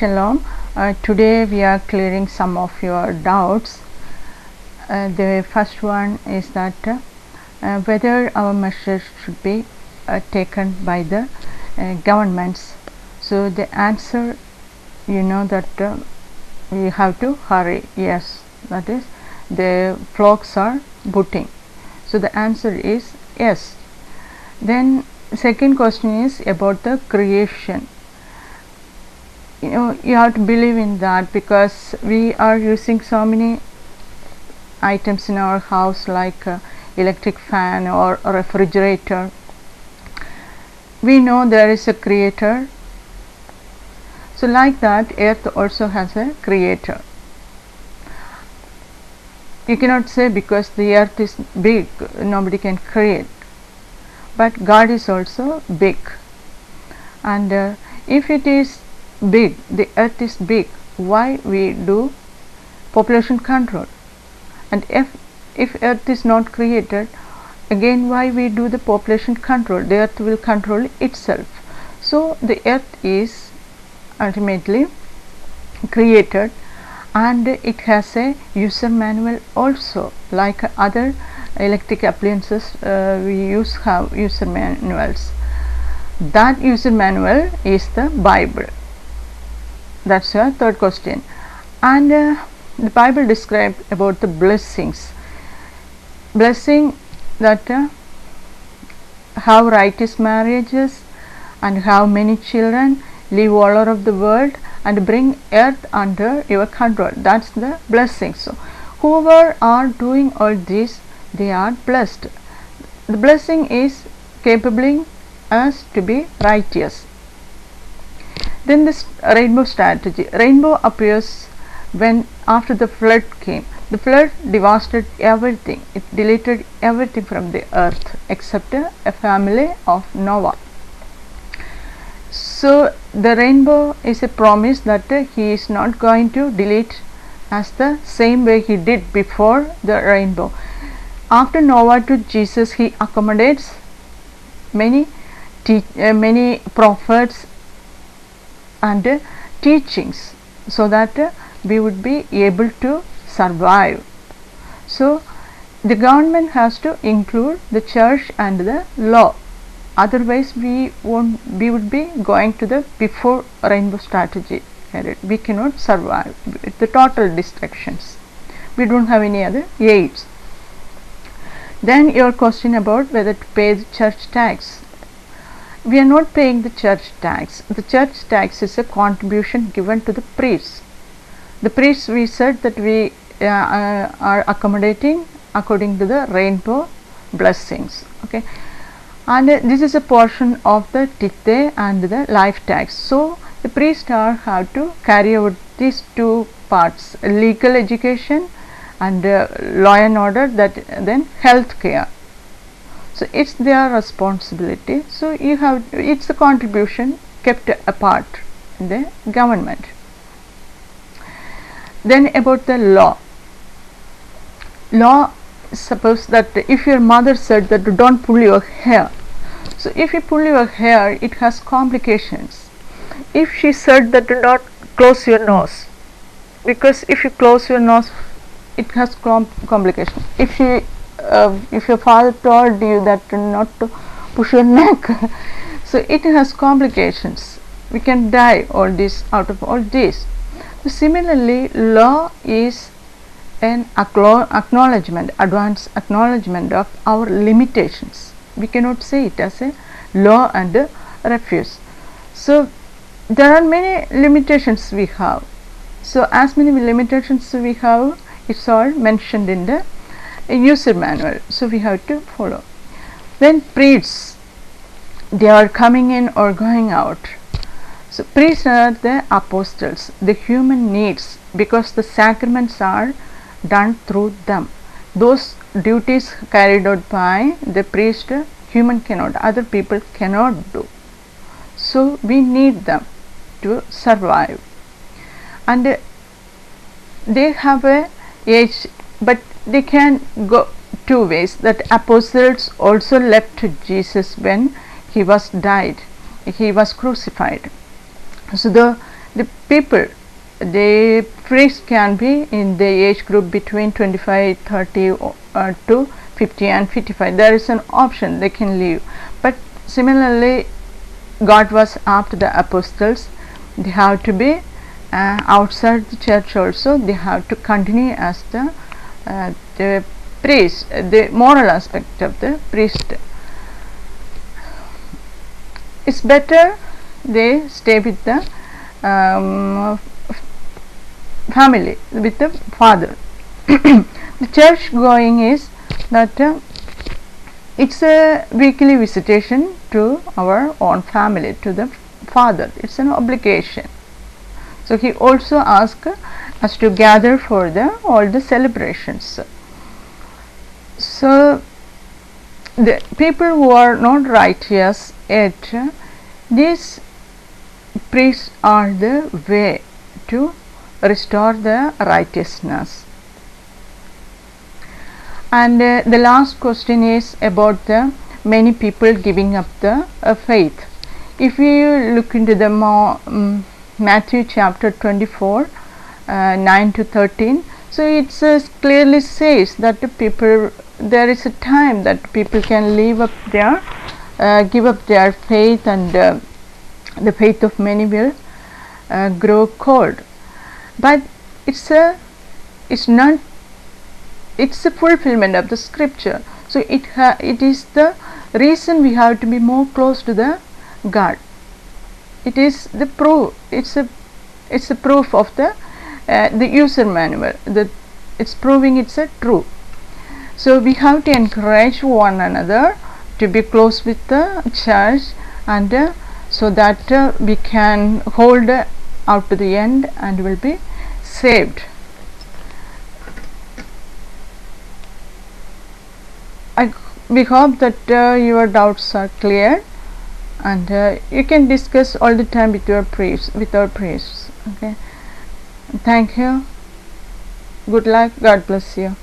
Shalom. Today we are clearing some of your doubts. The first one is that whether our measures should be taken by the governments. So the answer, you know that we have to hurry. Yes, that is, the flocks are booting. So the answer is yes. Then second question is about the creation. You have to believe in that, because we are using so many items in our house like electric fan or a refrigerator. We know there is a creator. So like that, earth also has a creator. You cannot say because the earth is big nobody can create, but God is also big, and if it is big, the earth is big, why we do population control? And if earth is not created, again why we do the population control? The earth will control itself. So the earth is ultimately created, and it has a user manual also, like other electric appliances we have user manuals. That user manual is the Bible. That's your third question. And the Bible described about the blessing that how righteous marriages and how many children live all over the world and bring earth under your control. That's the blessing. So whoever are doing all this, they are blessed. The blessing is capable us to be righteous. Then this rainbow strategy. Rainbow appears when after the flood came. The flood devastated everything. It deleted everything from the earth except a family of Noah. So the rainbow is a promise that he is not going to delete as the same way he did before the rainbow. After Noah to Jesus, he accommodates many prophets and teachings, so that we would be able to survive. So the government has to include the church and the law, otherwise we would be going to the before rainbow strategy. We cannot survive with the total distractions. We don't have any other aids. Then your question about whether to pay the church tax. We are not paying the church tax. The church tax is a contribution given to the priests. The priests, we said that we are accommodating according to the rainbow blessings. Okay, and this is a portion of the tithe and the life tax. So the priests have to carry out these two parts: legal education and law and order, that then health care. So it's their responsibility. So it's a contribution kept apart in the government. Then about the law. Suppose that if your mother said that don't pull your hair, so if you pull your hair, it has complications. If she said that do not close your nose, because if you close your nose, it has complications. If your father told you that not to push your neck, so it has complications. We can die out of all this. So similarly, law is an acknowledgement, advanced acknowledgement of our limitations. We cannot say it as a law and refuse. So there are many limitations we have. So as many limitations we have, it's all mentioned in the user manual, so we have to follow. Then priests, they are coming in or going out. So priests are the apostles, the human needs, because the sacraments are done through them. Those duties carried out by the priest, human cannot, other people cannot do. So we need them to survive. And they have a age, but they can go two ways. That apostles also left Jesus when he was died, he was crucified. So the the people, the priest can be in the age group between 25, 30 to 50 and 55. There is an option they can leave. But similarly, God was after the apostles. They have to be outside the church also. They have to continue as the priest, the moral aspect of the priest. It's better they stay with the family, with the father. The church going is that it's a weekly visitation to our own family, to the father. It's an obligation. So he also asked us to gather for all the celebrations. So the people who are not righteous yet, these priests are the way to restore the righteousness. And the last question is about the many people giving up the faith. If you look into the Matthew chapter 24, 9 to 13, so it clearly says that the people, there is a time that people can give up their faith, and the faith of many will grow cold. But it's a fulfillment of the scripture. So it is the reason we have to be more close to the God. It is the proof. It's a proof of the user manual. It's proving it's a true. So we have to encourage one another to be close with the church, and so that we can hold out to the end and will be saved. We hope that your doubts are clear, and you can discuss all the time with our priests. Okay. Thank you. Good luck. God bless you.